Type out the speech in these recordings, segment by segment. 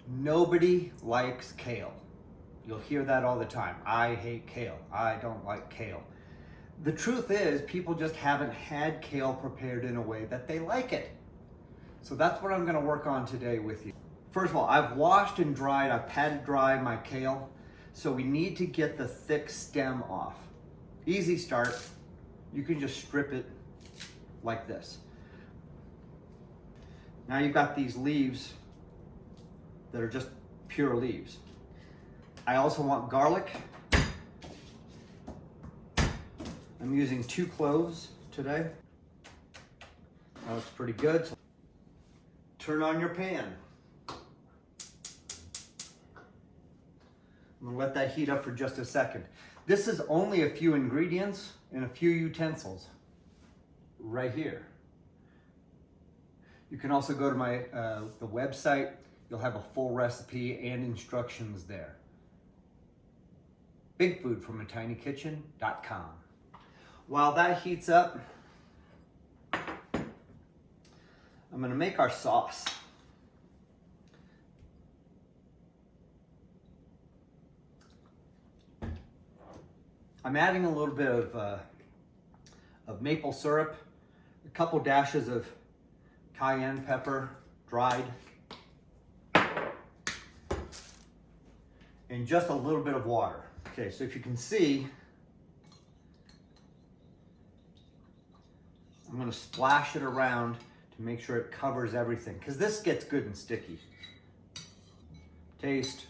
Nobody likes kale. You'll hear that all the time. I hate kale. I don't like kale. The truth is, people just haven't had kale prepared in a way that they like it. So that's what I'm gonna work on today with you. First of all, I've washed and dried, I've patted dry my kale. So we need to get the thick stem off. Easy start. You can just strip it like this. Now you've got these leaves that are just pure leaves. I also want garlic. I'm using 2 cloves today. That looks pretty good. So turn on your pan. I'm gonna let that heat up for just a second. This is only a few ingredients and a few utensils right here. You can also go to my the website. You'll have a full recipe and instructions there. bigfoodfromatinykitchen.com. While that heats up, I'm gonna make our sauce. I'm adding a little bit of maple syrup, a couple dashes of cayenne pepper, dried, and just a little bit of water. Okay, so if you can see, I'm gonna splash it around to make sure it covers everything, because this gets good and sticky. Taste.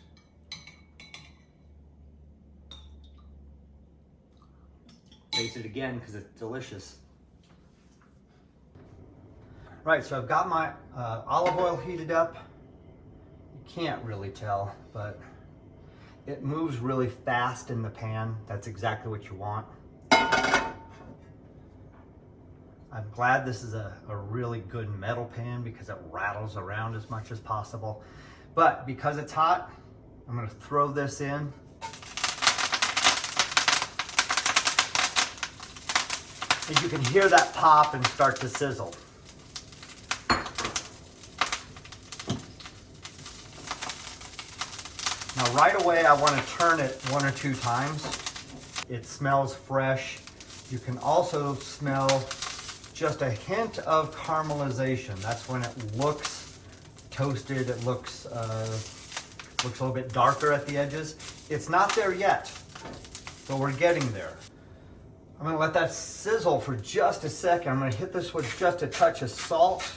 Taste it again because it's delicious. Right, so I've got my olive oil heated up. You can't really tell, but it moves really fast in the pan. That's exactly what you want. I'm glad this is a really good metal pan because it rattles around as much as possible. But because it's hot, I'm gonna throw this in. And you can hear that pop and start to sizzle. Now right away I want to turn it 1 or 2 times. It smells fresh. You can also smell just a hint of caramelization. That's when it looks toasted. It looks a little bit darker at the edges. It's not there yet, but we're getting there. I'm gonna let that sizzle for just a second. I'm gonna hit this with just a touch of salt.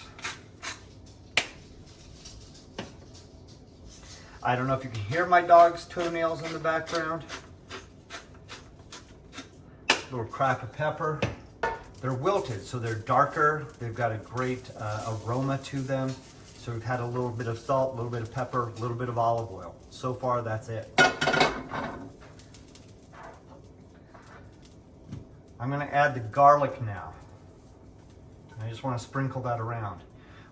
I don't know if you can hear my dog's toenails in the background. A little crack of pepper. They're wilted, so they're darker. They've got a great aroma to them. So we've had a little bit of salt, a little bit of pepper, a little bit of olive oil. So far, that's it. I'm gonna add the garlic now. I just wanna sprinkle that around.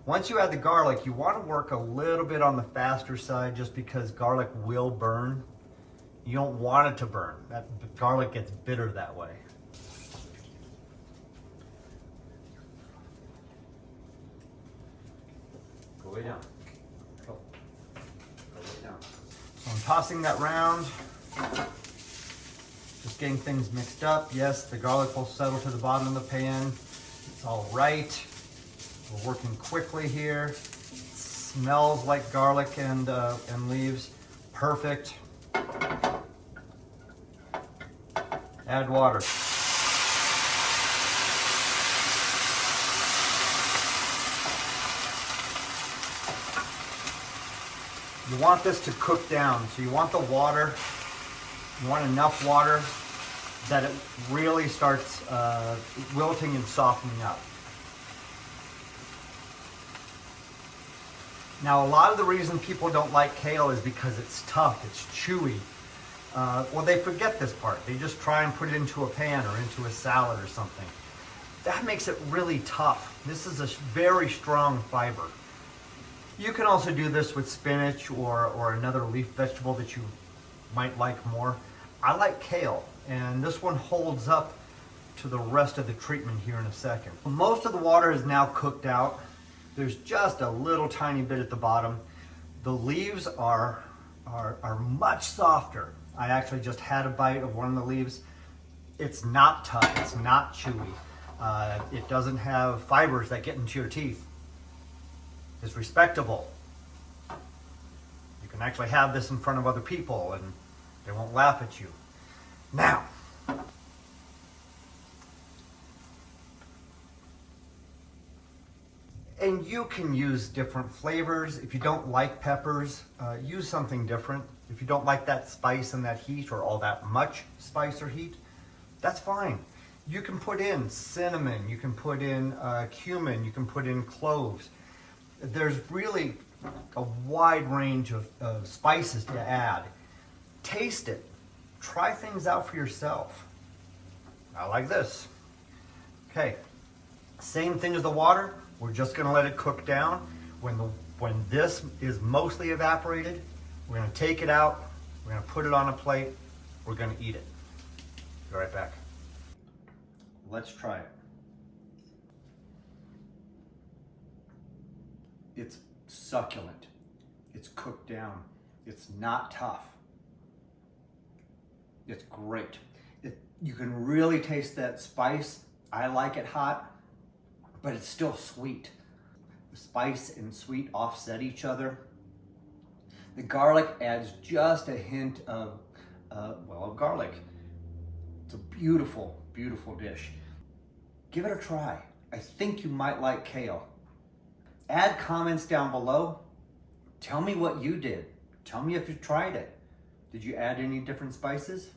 Once you add the garlic, you wanna work a little bit on the faster side just because garlic will burn. You don't want it to burn. That garlic gets bitter that way. Go way down. Go way down. So I'm tossing that round. Just getting things mixed up. Yes, the garlic will settle to the bottom of the pan. It's all right. We're working quickly here. It smells like garlic and leaves. Perfect. Add water. You want this to cook down, so you want the water. You want enough water that it really starts wilting and softening up. Now, a lot of the reason people don't like kale is because it's tough, it's chewy. Well, they forget this part. They just try and put it into a pan or into a salad or something. That makes it really tough. This is a very strong fiber. You can also do this with spinach or another leaf vegetable that you might like more. I like kale, and this one holds up to the rest of the treatment here in a second. Most of the water is now cooked out. There's just a little tiny bit at the bottom. The leaves are much softer. I actually just had a bite of one of the leaves. It's not tough, it's not chewy. It doesn't have fibers that get into your teeth. It's respectable. You can actually have this in front of other people and they won't laugh at you. Now, and you can use different flavors. If you don't like peppers, use something different. If you don't like that spice and that heat or all that much spice or heat, that's fine. You can put in cinnamon, you can put in cumin, you can put in cloves. There's really a wide range of spices to add. Taste it. Try things out for yourself. I like this. Okay, same thing as the water. We're just gonna let it cook down. When this is mostly evaporated, we're gonna take it out, we're gonna put it on a plate, we're gonna eat it. Be right back. Let's try it. It's succulent. It's cooked down. It's not tough. It's great. You can really taste that spice. I like it hot, but it's still sweet. The spice and sweet offset each other. The garlic adds just a hint of garlic. It's a beautiful, beautiful dish. Give it a try. I think you might like kale. Add comments down below. Tell me what you did. Tell me if you tried it. Did you add any different spices?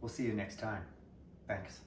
We'll see you next time. Thanks.